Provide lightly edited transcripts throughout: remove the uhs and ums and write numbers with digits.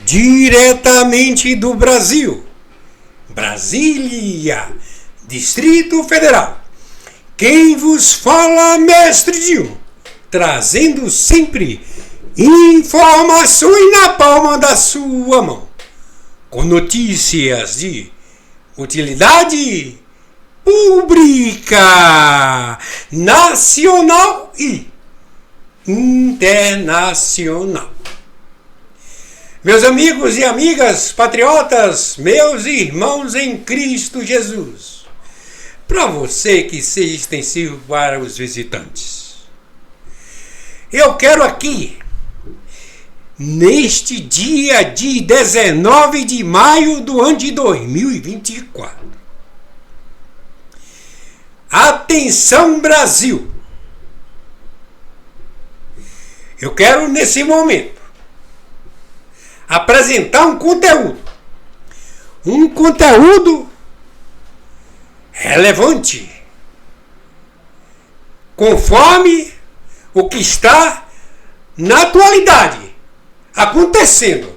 Diretamente do Brasil, Brasília, Distrito Federal, quem vos fala, Mestre Dio, trazendo sempre informações na palma da sua mão, com notícias de utilidade pública, nacional e internacional. Meus amigos e amigas patriotas, meus irmãos em Cristo Jesus, para você que seja extensivo para os visitantes, eu quero aqui, neste dia de 19 de maio do ano de 2024, atenção Brasil, eu quero nesse momento apresentar um conteúdo relevante, conforme o que está na atualidade acontecendo.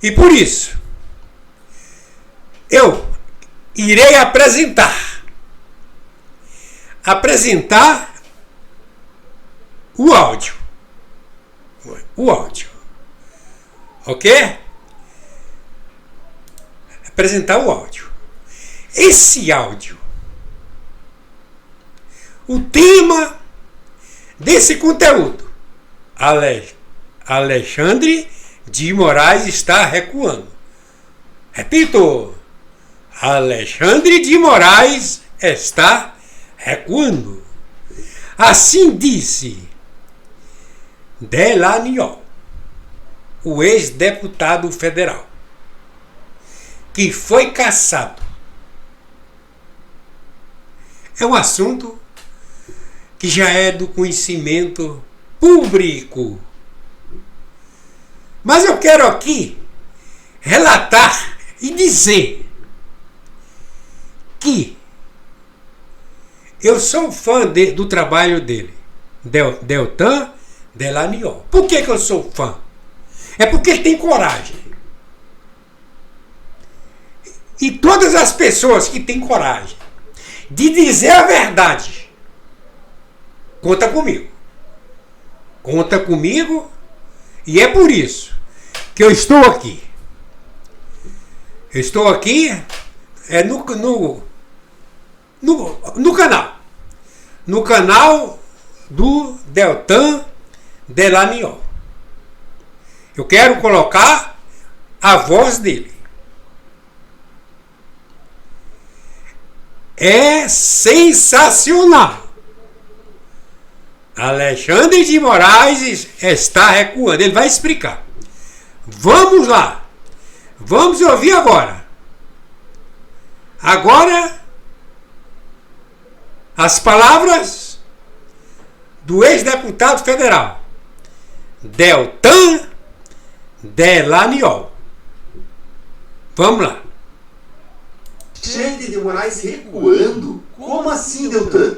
E por isso, eu irei apresentar o áudio. Ok? Apresentar o áudio. Esse áudio, o tema desse conteúdo, Alexandre de Moraes está recuando. Repito, Alexandre de Moraes está recuando. Assim disse Delanhol, o ex-deputado federal, que foi cassado. É um assunto que já é do conhecimento público. Mas eu quero aqui relatar e dizer que eu sou fã do trabalho dele, Deltan Delanhol. Por que eu sou fã? É porque ele tem coragem. E todas as pessoas que têm coragem de dizer a verdade, conta comigo. Conta comigo, e é por isso que eu estou aqui. Eu estou aqui no canal. No canal do Deltan Delanhol. Eu quero colocar a voz dele. É sensacional. Alexandre de Moraes está recuando. Ele vai explicar. Vamos lá. Vamos ouvir agora. Agora, as palavras do ex-deputado federal, Deltan Delanhol. Vamos lá. Alexandre de Moraes recuando? Como assim, Deltan?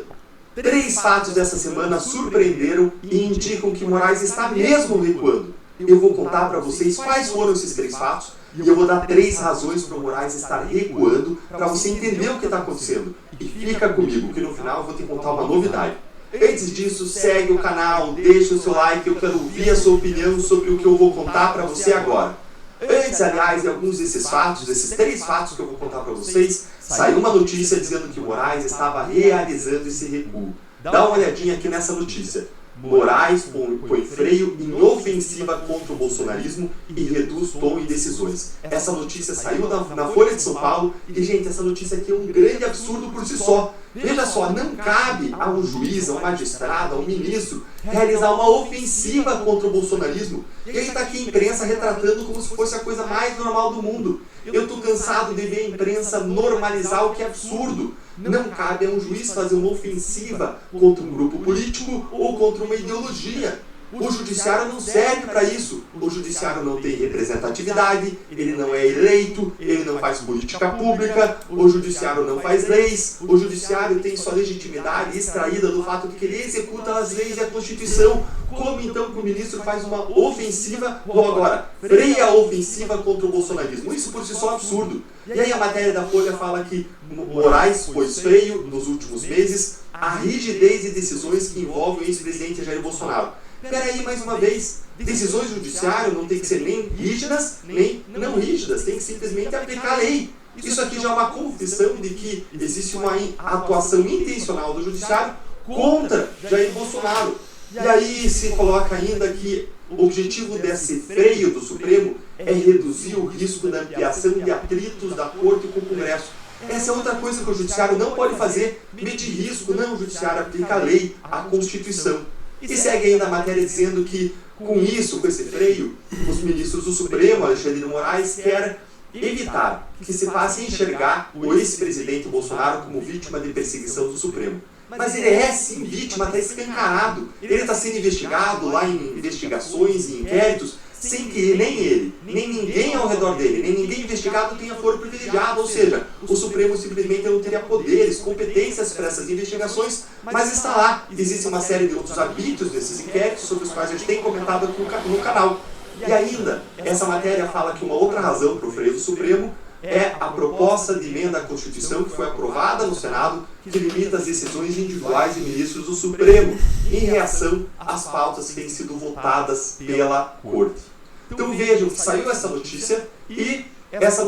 3 fatos dessa semana surpreenderam e indicam que Moraes está mesmo recuando. Eu vou contar para vocês quais foram esses 3 fatos e eu vou dar 3 razões para o Moraes estar recuando para você entender o que está acontecendo. E fica comigo que no final eu vou te contar uma novidade. Antes disso, segue o canal, deixa o seu like, eu quero ouvir a sua opinião sobre o que eu vou contar para você agora. Antes, aliás, de alguns desses fatos, desses 3 fatos que eu vou contar para vocês, saiu uma notícia dizendo que Moraes estava realizando esse recuo. Dá uma olhadinha aqui nessa notícia. Moraes põe freio em ofensiva contra o bolsonarismo e reduz tom e decisões. Essa notícia saiu na Folha de São Paulo e, gente, essa notícia aqui é um grande absurdo por si só. Veja só, não cabe a um juiz, a um magistrado, a um ministro realizar uma ofensiva contra o bolsonarismo. E aí está aqui a imprensa retratando como se fosse a coisa mais normal do mundo. Eu estou cansado de ver a imprensa normalizar o que é absurdo. Não cabe a um juiz fazer uma ofensiva contra um grupo político ou contra uma ideologia. O judiciário não serve para isso. O judiciário não tem representatividade, ele não é eleito, ele não faz política pública, o judiciário não faz leis, o judiciário tem sua legitimidade extraída do fato de que ele executa as leis e a Constituição. Como então que o ministro faz uma ofensiva, ou agora, freia a ofensiva contra o bolsonarismo? Isso por si só é absurdo. E aí a matéria da Folha fala que Moraes pôs freio nos últimos meses à rigidez de decisões que envolvem o ex-presidente Jair Bolsonaro. Peraí, mais uma vez, decisões do judiciário não tem que ser nem rígidas, nem não rígidas, tem que simplesmente aplicar a lei. Isso aqui já é uma confissão de que existe uma atuação intencional do judiciário contra Jair Bolsonaro. E aí se coloca ainda que o objetivo desse freio do Supremo é reduzir o risco da ampliação de atritos da Corte com o Congresso. Essa é outra coisa que o judiciário não pode fazer, medir risco, não, o judiciário aplica a lei, a Constituição. E segue ainda a matéria dizendo que, com isso, com esse freio, os ministros do Supremo, Alexandre de Moraes, querem evitar que se passe a enxergar o ex-presidente Bolsonaro como vítima de perseguição do Supremo. Mas ele é sim vítima, está escancarado. Ele está sendo investigado lá em investigações e inquéritos, sem que nem ele, nem ninguém ao redor dele, nem ninguém investigado tenha foro privilegiado. Ou seja, o Supremo simplesmente não teria poderes, competências para essas investigações, mas está lá. Existe uma série de outros arbítrios desses inquéritos, sobre os quais a gente tem comentado aqui no canal. E ainda, essa matéria fala que uma outra razão para o freio do Supremo é a proposta de emenda à Constituição que foi aprovada no Senado, que limita as decisões individuais de ministros do Supremo, em reação às pautas que têm sido votadas pela Corte. Então vejam que saiu essa notícia e a essa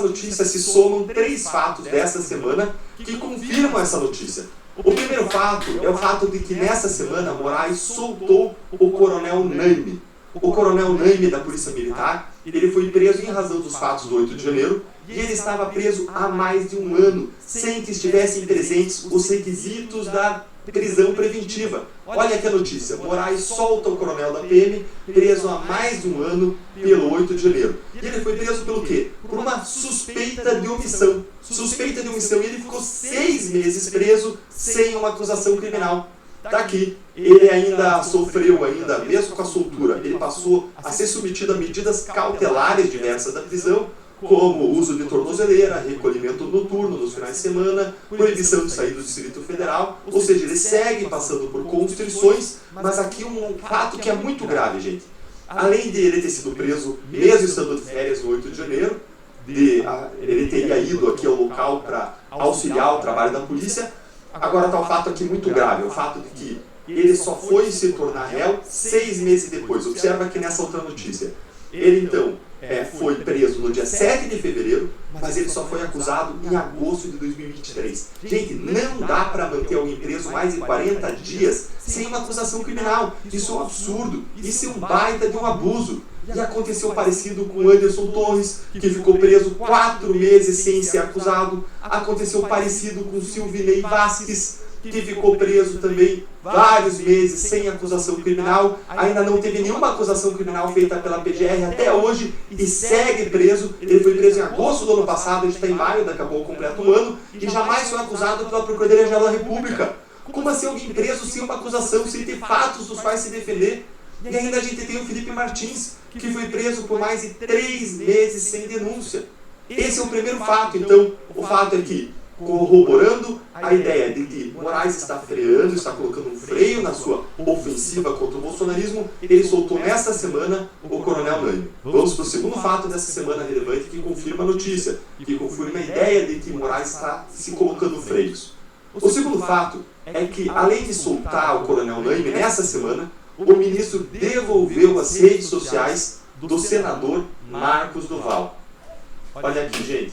notícia se somam 3 fatos dessa semana que confirmam essa notícia. O primeiro fato é o fato de que nessa semana Moraes soltou o coronel Naime. O coronel Naime da Polícia Militar, ele foi preso em razão dos fatos do 8 de janeiro e ele estava preso há mais de um ano, sem que estivessem presentes os requisitos da prisão preventiva. Olha aqui a notícia, Moraes solta o coronel da PM, preso há mais de um ano pelo 8 de janeiro. E ele foi preso pelo quê? Por uma suspeita de omissão. Suspeita de omissão, e ele ficou 6 meses preso sem uma acusação criminal. Está aqui. Ele ainda sofreu, mesmo com a soltura, ele passou a ser submetido a medidas cautelares diversas da prisão, como uso de tornozeleira, recolhimento noturno nos finais de semana, proibição de sair do Distrito Federal. Ou seja, ele segue passando por constrições, mas aqui um fato que é muito grave, gente. Além de ele ter sido preso, mesmo estando de férias no 8 de janeiro, ele teria ido aqui ao local para auxiliar o trabalho da polícia. Agora está o fato aqui muito grave, o fato de que ele só foi se tornar réu 6 meses depois. Observa aqui nessa outra notícia. Ele então foi preso no dia 7 de fevereiro, mas ele só foi acusado em agosto de 2023. Gente, não dá para manter alguém preso mais de 40 dias sem uma acusação criminal. Isso é um absurdo, isso é um baita de um abuso. E aconteceu parecido com Anderson Torres, que ficou preso 4 meses sem ser acusado. Aconteceu parecido com Silvinei Vasquez, que ficou preso também vários meses sem acusação criminal. Ainda não teve nenhuma acusação criminal feita pela PGR até hoje e segue preso. Ele foi preso em agosto do ano passado, a gente está em maio, daqui a pouco completa um ano, e jamais foi acusado pela Procuradoria-Geral da República. Como assim alguém preso sem uma acusação, sem ter fatos dos quais se defender? E ainda a gente tem o Felipe Martins, que foi preso por mais de 3 meses sem denúncia. Esse é o primeiro fato. Então, o fato é que, corroborando a ideia de que Moraes está freando, está colocando um freio na sua ofensiva contra o bolsonarismo, ele soltou nesta semana o coronel Naime. Vamos para o segundo fato dessa semana relevante que confirma a notícia, que confirma a ideia de que Moraes está se colocando freios. O segundo fato é que, além de soltar o coronel Naime nessa semana, o ministro devolveu as redes sociais do senador Marcos Duval. Olha aqui, gente.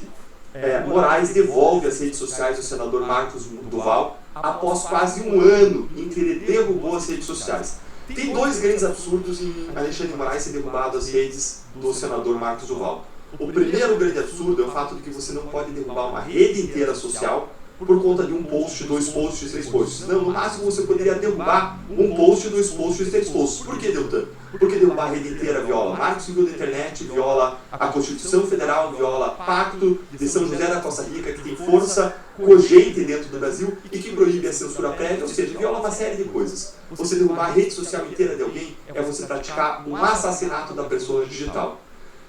Moraes devolve as redes sociais do senador Marcos Duval após quase um ano em que ele derrubou as redes sociais. Tem 2 grandes absurdos em Alexandre de Moraes ter derrubado as redes do senador Marcos Duval. O primeiro grande absurdo é o fato de que você não pode derrubar uma rede inteira social por conta de um post, 2 posts, 3 posts. Não, no máximo você poderia derrubar um post, 2 posts, 3 posts. Por que, Deltan? Porque derrubar a rede inteira viola Marco Civil da Internet, viola a Constituição Federal, viola Pacto de São José da Costa Rica, que tem força cogente dentro do Brasil e que proíbe a censura prévia, ou seja, viola uma série de coisas. Você derrubar a rede social inteira de alguém é você praticar um assassinato da pessoa digital.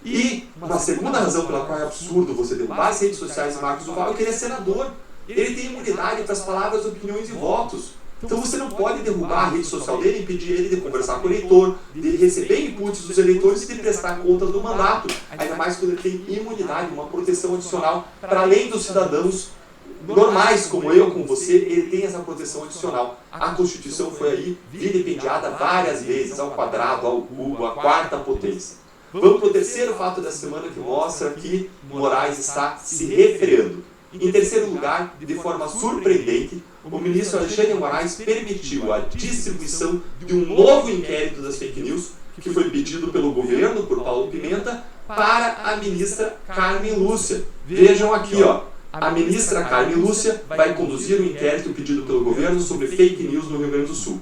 E uma segunda razão pela qual é absurdo você derrubar as redes sociais de Marcos Duval é que ele é senador. Ele tem imunidade para as palavras, opiniões e votos. Então você não pode derrubar a rede social dele, impedir ele de conversar com o eleitor, de receber inputs dos eleitores e de prestar contas do mandato. Ainda mais quando ele tem imunidade, uma proteção adicional para além dos cidadãos normais, como eu, como você, ele tem essa proteção adicional. A Constituição foi aí vilipendiada várias vezes, ao quadrado, ao cubo, à quarta potência. Vamos para o terceiro fato da semana que mostra que Moraes está se refreando. Em terceiro lugar, de forma surpreendente, o ministro Alexandre de Moraes permitiu a distribuição de um novo inquérito das fake news, que foi pedido pelo governo, por Paulo Pimenta, para a ministra Carmen Lúcia. Vejam aqui, ó. A ministra Carmen Lúcia vai conduzir o inquérito pedido pelo governo sobre fake news no Rio Grande do Sul.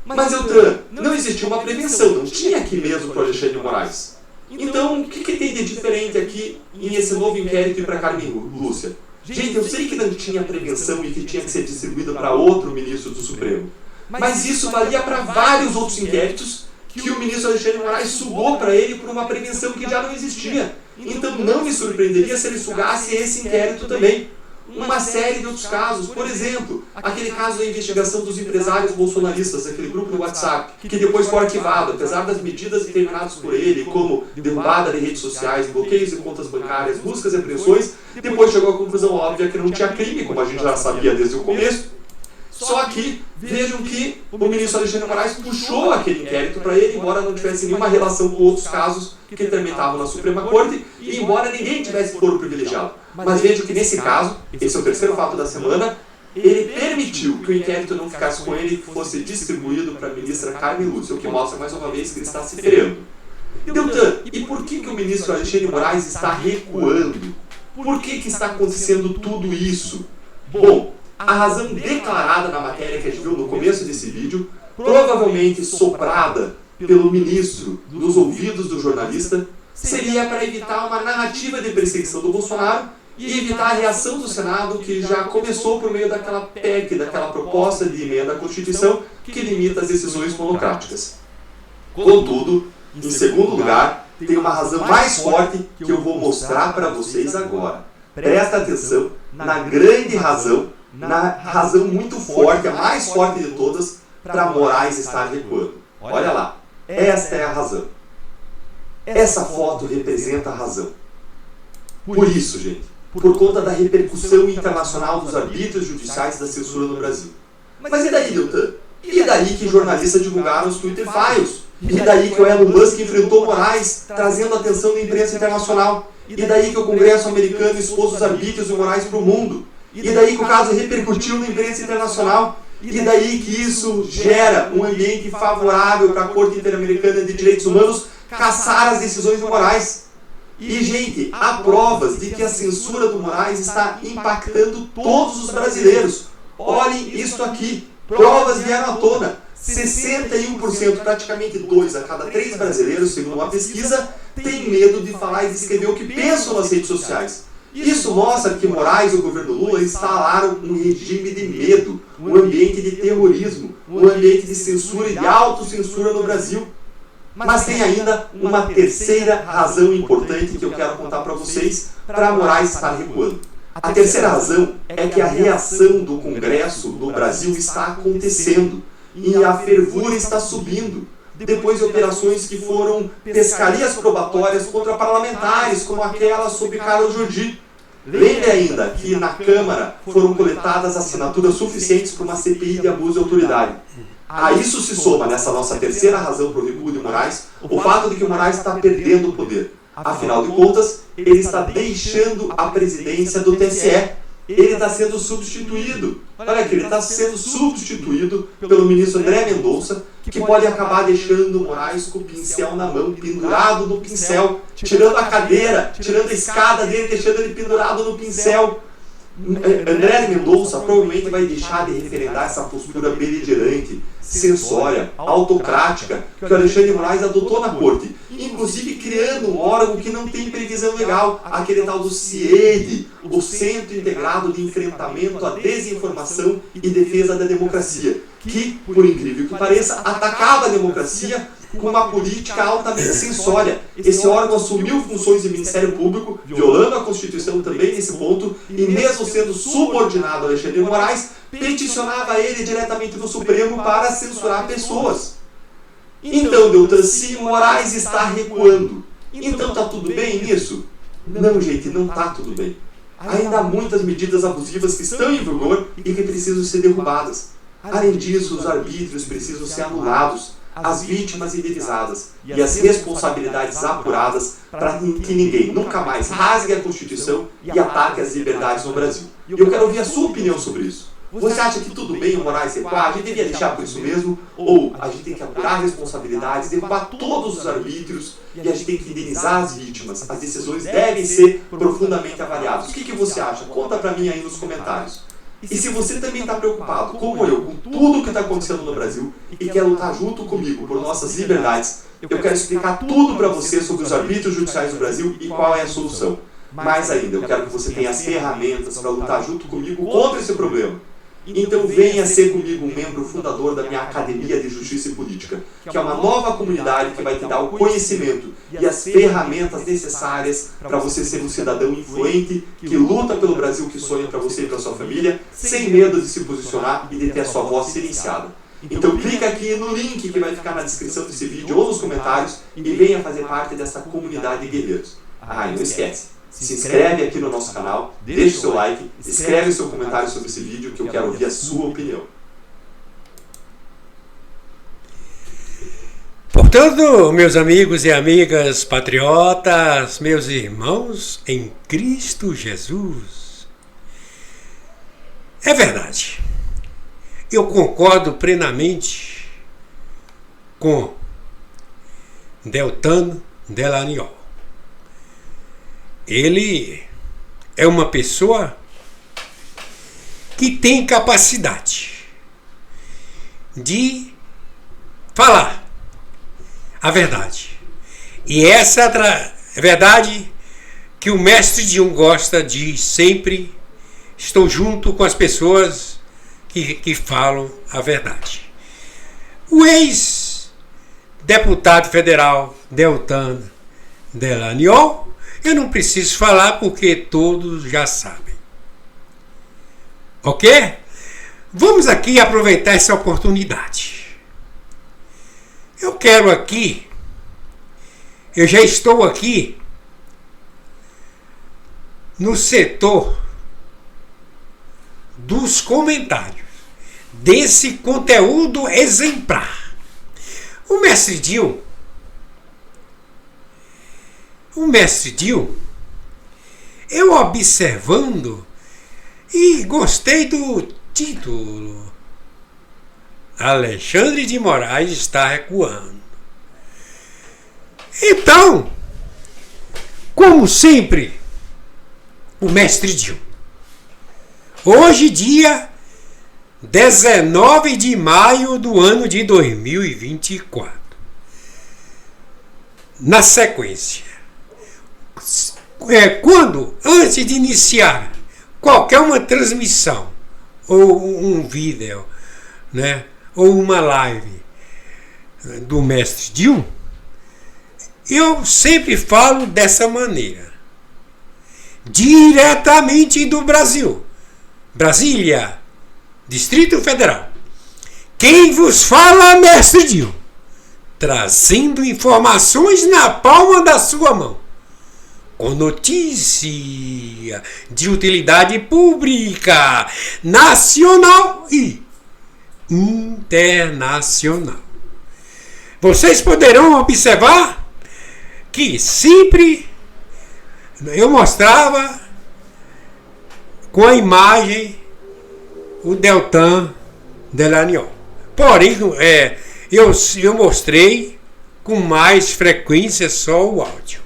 Mas, Deltan, não existia uma prevenção, não tinha aqui mesmo para o Alexandre de Moraes. Então, o que tem de diferente aqui em esse novo inquérito e para Carmen Lúcia? Gente, eu sei que não tinha prevenção e que tinha que ser distribuído para outro ministro do Supremo. Mas isso valia para vários outros inquéritos que o ministro Alexandre de Moraes sugou para ele por uma prevenção que já não existia. Então não me surpreenderia se ele sugasse esse inquérito também. Uma série de outros casos, por exemplo, aquele caso da investigação dos empresários bolsonaristas, aquele grupo do WhatsApp, que depois foi arquivado, apesar das medidas determinadas por ele, como derrubada de redes sociais, bloqueios de contas bancárias, buscas e apreensões, depois chegou à conclusão óbvia que não tinha crime, como a gente já sabia desde o começo. Só que vejam que o ministro Alexandre de Moraes puxou aquele inquérito para ele, embora não tivesse nenhuma relação com outros casos que tramitavam na Suprema Corte, e embora ninguém tivesse foro privilegiado. Mas vejam que nesse caso, esse é o terceiro fato da semana, ele permitiu que o inquérito não ficasse com ele e fosse distribuído para a ministra Carmen Lúcia, o que mostra mais uma vez que ele está se freando. Deltan, e por que o ministro Alexandre de Moraes está recuando? Por que está acontecendo tudo isso? Bom, a razão declarada na matéria que a gente viu no começo desse vídeo, provavelmente soprada pelo ministro nos ouvidos do jornalista, seria para evitar uma narrativa de perseguição do Bolsonaro e evitar a reação do Senado, que já começou por meio daquela PEC, daquela proposta de emenda à Constituição que limita as decisões monocráticas. Contudo, em segundo lugar, tem uma razão mais forte que eu vou mostrar para vocês agora. Presta atenção na grande razão, na razão muito forte, a mais forte de todas, para Moraes estar recuando. Olha lá, esta é a razão. Essa foto representa a razão. Por isso, gente, por conta da repercussão internacional dos arbítrios judiciais da censura no Brasil. Mas e daí, Deltan? E daí que jornalistas divulgaram os Twitter Files? E daí que o Elon Musk enfrentou Moraes, trazendo a atenção da imprensa internacional? E daí que o Congresso americano expôs os arbítrios de Moraes para o mundo? E daí que o caso repercutiu na imprensa internacional? E daí que isso gera um ambiente favorável para a Corte Interamericana de Direitos Humanos caçar as decisões de Moraes? E, gente, há provas de que a censura do Moraes está impactando todos os brasileiros. Olhem isto aqui. Provas vieram à tona. 61%, praticamente 2 a cada 3 brasileiros, segundo uma pesquisa, têm medo de falar e de escrever o que pensam nas redes sociais. Isso mostra que Moraes e o governo Lula instalaram um regime de medo, um ambiente de terrorismo, um ambiente de censura e de autocensura no Brasil. Mas tem ainda uma terceira razão importante que eu quero contar para vocês para Moraes estar recuando. A terceira razão é que a reação do Congresso no Brasil está acontecendo e a fervura está subindo, depois de operações que foram pescarias probatórias contra parlamentares, como aquela sobre Carlos Jordi. Lembre ainda que na Câmara foram coletadas assinaturas suficientes para uma CPI de abuso de autoridade. A isso se soma, nessa nossa terceira razão para o recuo de Moraes, o fato de que o Moraes está perdendo o poder. Afinal de contas, ele está deixando a presidência do TSE. Ele está sendo substituído. Olha aqui, ele está sendo substituído pelo ministro André Mendonça, que pode acabar deixando o Moraes com o pincel na mão, pendurado no pincel, tirando a cadeira, tirando a escada dele, deixando ele pendurado no pincel. André Mendonça provavelmente vai deixar de referendar essa postura beligerante, censória, autocrática que o Alexandre de Moraes adotou na corte, inclusive criando um órgão que não tem previsão legal, aquele tal do CIED, o Centro Integrado de Enfrentamento à Desinformação e Defesa da Democracia, que, por incrível que pareça, atacava a democracia com uma política altamente censória. Esse órgão assumiu funções de Ministério Público, violando a Constituição também nesse ponto, e mesmo sendo subordinado a Alexandre de Moraes, peticionava ele diretamente no Supremo para censurar pessoas. Então, Deltan, se Moraes está recuando, então está tudo bem nisso? Não, gente, não está tudo bem. Ainda há muitas medidas abusivas que estão em vigor e que precisam ser derrubadas. Além disso, os arbítrios precisam ser anulados, as vítimas indenizadas e as responsabilidades apuradas para que ninguém nunca mais rasgue a Constituição e ataque as liberdades no Brasil. E eu quero ouvir a sua opinião sobre isso. Você acha que tudo bem o Moraes recuar? A gente devia deixar por isso mesmo? Ou a gente tem que apurar responsabilidades, derrubar todos os arbítrios e a gente tem que indenizar as vítimas? As decisões devem ser profundamente avaliadas. O que você acha? Conta para mim aí nos comentários. E se você também está preocupado, como eu, com tudo o que está acontecendo no Brasil e quer lutar junto comigo por nossas liberdades, eu quero explicar tudo para você sobre os arbítrios judiciais do Brasil e qual é a solução. Mais ainda, eu quero que você tenha as ferramentas para lutar junto comigo contra esse problema. Então venha ser comigo um membro fundador da minha Academia de Justiça e Política, que é uma nova comunidade que vai te dar o conhecimento e as ferramentas necessárias para você ser um cidadão influente, que luta pelo Brasil que sonha para você e para sua família, sem medo de se posicionar e de ter a sua voz silenciada. Então clica aqui no link que vai ficar na descrição desse vídeo ou nos comentários e venha fazer parte dessa comunidade de guerreiros. E não esquece, se inscreve aqui no nosso canal, deixa o seu like, escreve o seu comentário sobre esse vídeo que eu quero ouvir a sua opinião. Portanto, meus amigos e amigas patriotas, meus irmãos em Cristo Jesus, é verdade. Eu concordo plenamente com Deltan Dallagnol. Ele é uma pessoa que tem capacidade de falar a verdade. E essa é a verdade que o mestre Dil gosta de sempre. Estou junto com as pessoas que falam a verdade. O ex-deputado federal Deltan Dallagnol, eu não preciso falar porque todos já sabem. Ok? Vamos aqui aproveitar essa oportunidade. Eu já estou aqui no setor dos comentários desse conteúdo exemplar. O mestre Dil, eu observando e gostei do título. Alexandre de Moraes está recuando. Então, como sempre, o mestre Dil. Hoje, dia 19 de maio do ano de 2024. Na sequência, antes de iniciar qualquer uma transmissão ou um vídeo, né, ou uma live do mestre Dil, eu sempre falo dessa maneira, diretamente do Brasil, Brasília, Distrito Federal. Quem vos fala, mestre Dil, trazendo informações na palma da sua mão, com notícia de utilidade pública, nacional e internacional. Vocês poderão observar que sempre eu mostrava com a imagem o Deltan Dallagnol. Porém, eu mostrei com mais frequência só o áudio.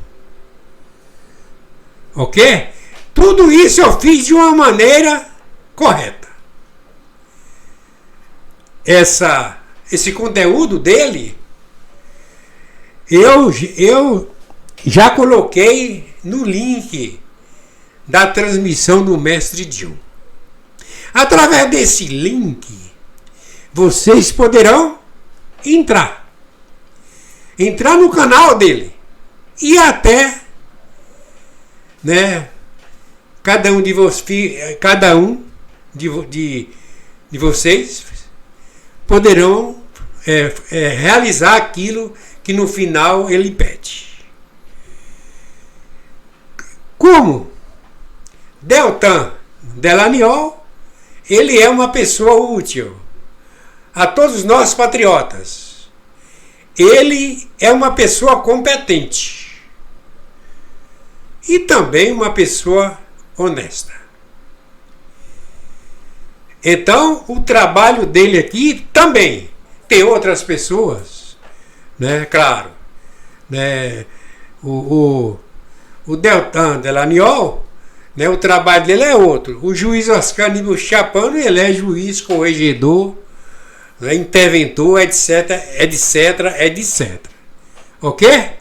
Ok? Tudo isso eu fiz de uma maneira correta. Esse conteúdo dele, eu já coloquei no link da transmissão do Mestre Dil. Através desse link, vocês poderão entrar no canal dele e até, né, cada um de vocês poderão realizar aquilo que no final ele pede. Como Deltan Dallagnol, ele é uma pessoa útil a todos nós patriotas. Ele é uma pessoa competente e também uma pessoa honesta. Então, o trabalho dele aqui também tem outras pessoas, né? Claro, né? O Deltan Dallagnol, né? O trabalho dele é outro. O juiz Oscar Aníbal Chapano, ele é juiz, corregedor, né? Interventor, etc, etc, etc. Ok?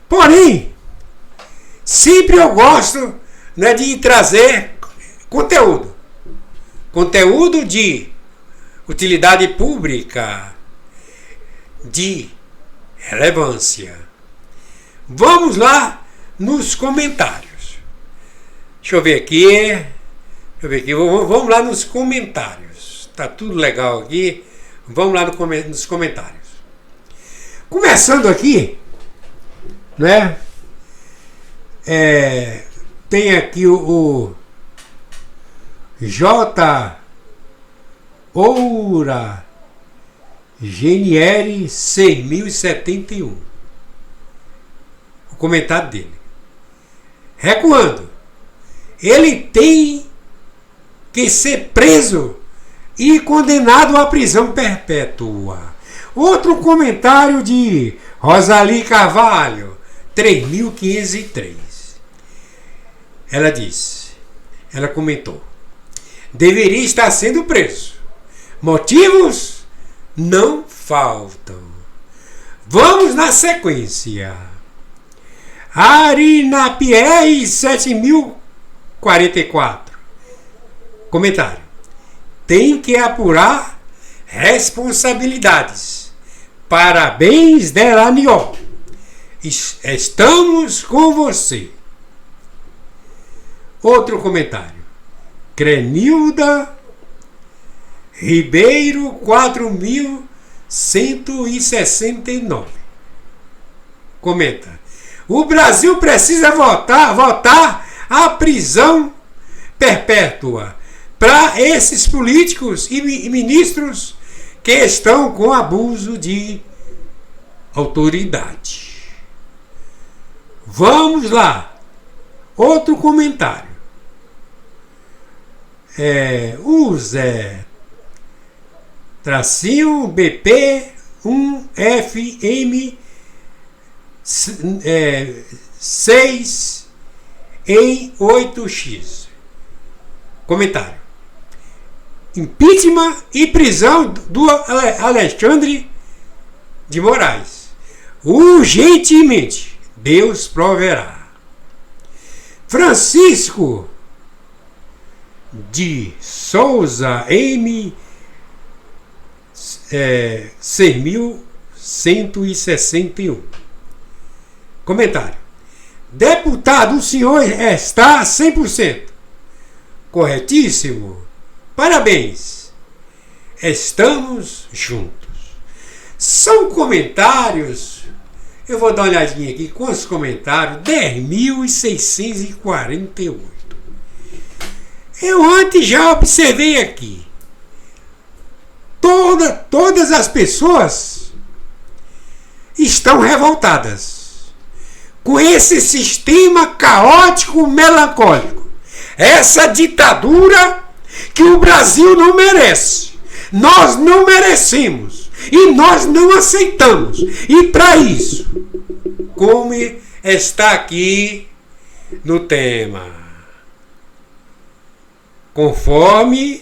Porém, sempre eu gosto, né, de trazer conteúdo de utilidade pública, de relevância. Vamos lá nos comentários. Deixa eu ver aqui. Vamos lá nos comentários. Tá tudo legal aqui. Vamos lá nos comentários. Começando aqui, né? Tem aqui o J. Oura Genieri 6071. O comentário dele. Recuando. Ele tem que ser preso e condenado à prisão perpétua. Outro comentário de Rosali Carvalho 3503. Ela comentou: deveria estar sendo preso. Motivos não faltam. Vamos na sequência. Arinapier 7044. Comentário: tem que apurar responsabilidades. Parabéns, Dallagnol. Estamos com você. Outro comentário. Crenilda Ribeiro 4169. Comenta: o Brasil precisa votar a prisão perpétua para esses políticos e ministros que estão com abuso de autoridade. Vamos lá. Outro comentário. O Zé tracinho BP 1FM 6 em 8x. Comentário: impeachment e prisão do Alexandre de Moraes. Urgentemente. Deus proverá. Francisco de Souza M 6161. Comentário: deputado, o senhor está 100%. Corretíssimo. Parabéns. Estamos juntos. São comentários. Eu vou dar uma olhadinha aqui com os comentários. 10.648. Eu antes já observei aqui. Todas as pessoas estão revoltadas com esse sistema caótico, melancólico. Essa ditadura que o Brasil não merece. Nós não merecemos. E nós não aceitamos. E para isso, como está aqui no tema, conforme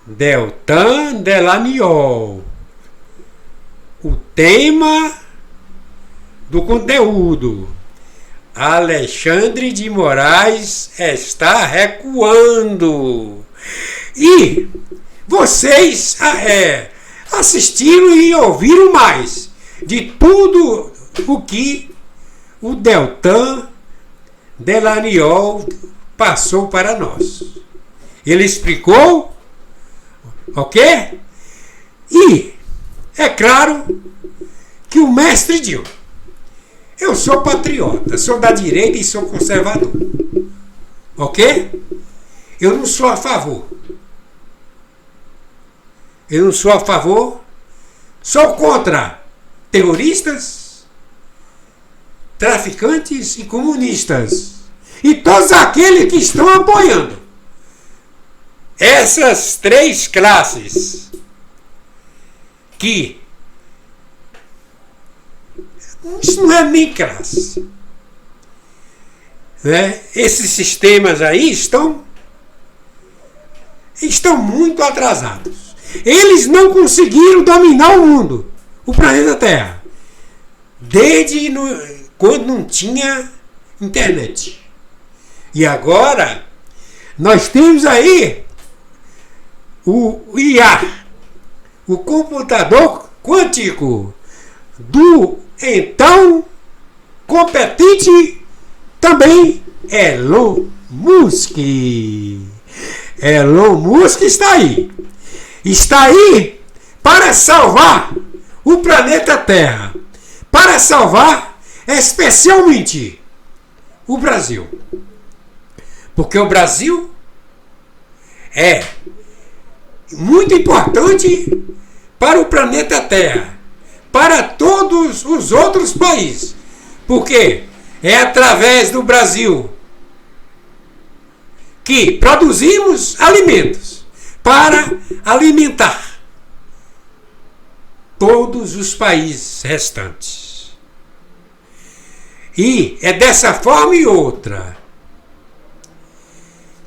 Deltan Delagnol. O tema do conteúdo: Alexandre de Moraes está recuando. E vocês assistiram e ouviram mais de tudo o que o Deltan Delagnol passou para nós. Ele explicou, ok? E é claro que o mestre Dio, eu sou patriota, sou da direita e sou conservador, ok? Eu não sou a favor. Eu não sou a favor, sou contra terroristas, traficantes e comunistas. E todos aqueles que estão apoiando essas três classes que isso não é nem classe. Né? Esses sistemas aí estão muito atrasados. Eles não conseguiram dominar o mundo, o planeta Terra, desde quando não tinha internet. E agora nós temos aí o IA, o computador quântico do então competente também Elon Musk. Elon Musk está aí. Está aí para salvar o planeta Terra. Para salvar especialmente o Brasil. Porque o Brasil é muito importante para o planeta Terra, para todos os outros países. Porque é através do Brasil que produzimos alimentos para alimentar todos os países restantes. E é dessa forma e outra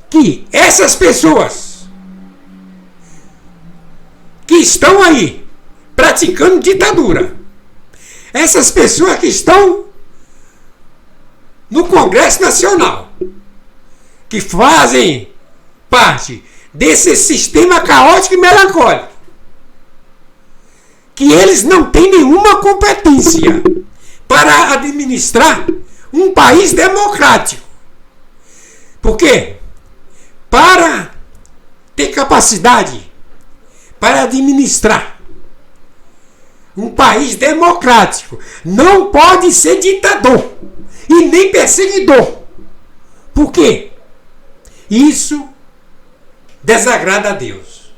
que essas pessoas que estão aí praticando ditadura, essas pessoas que estão no Congresso Nacional, que fazem parte desse sistema caótico e melancólico, que eles não têm nenhuma competência para administrar um país democrático. Por quê? Para ter capacidade para administrar um país democrático, não pode ser ditador e nem perseguidor. Por quê? Isso desagrada a Deus.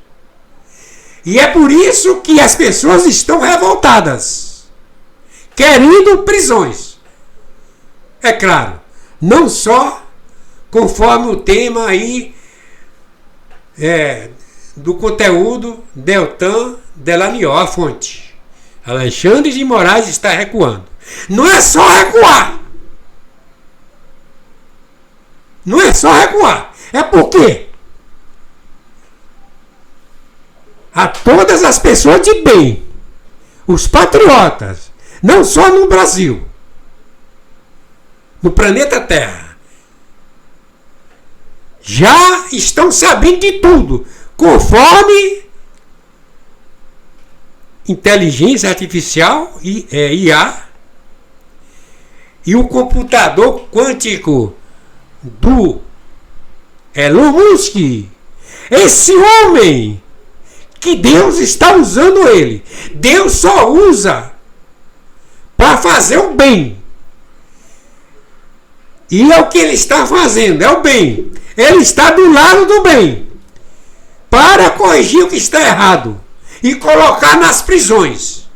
E é por isso que as pessoas estão revoltadas, querendo prisões. É claro, não só conforme o tema aí do conteúdo Deltan Delagnol, a fonte. Alexandre de Moraes está recuando. Não é só recuar. Não é só recuar. É porque a todas as pessoas de bem, os patriotas, não só no Brasil, no planeta Terra, já estão sabendo de tudo, conforme inteligência artificial, IA, e o computador quântico do Elon Musk. Esse homem que Deus está usando ele. Deus só usa para fazer o bem. E é o que ele está fazendo, é o bem. Ele está do lado do bem para corrigir o que está errado e colocar nas prisões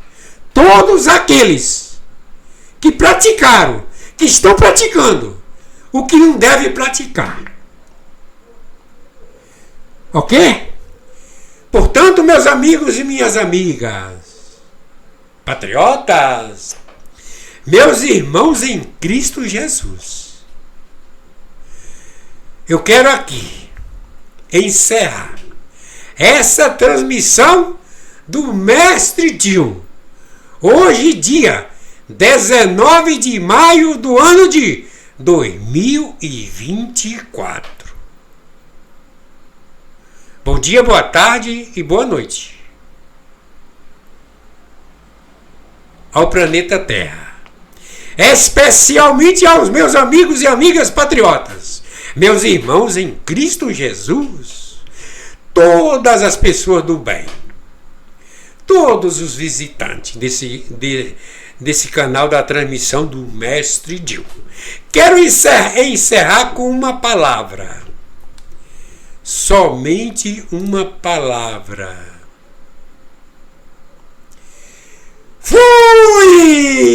todos aqueles que praticaram, que estão praticando o que não deve praticar. Ok? Portanto, meus amigos e minhas amigas, patriotas, meus irmãos em Cristo Jesus, eu quero aqui encerra essa transmissão do Mestre Dil. Hoje, dia 19 de maio do ano de 2024. Bom dia, boa tarde e boa noite ao planeta Terra. Especialmente aos meus amigos e amigas patriotas, meus irmãos em Cristo Jesus, todas as pessoas do bem, todos os visitantes desse canal da transmissão do Mestre Dil. Quero encerrar com uma palavra. Somente uma palavra. Fui!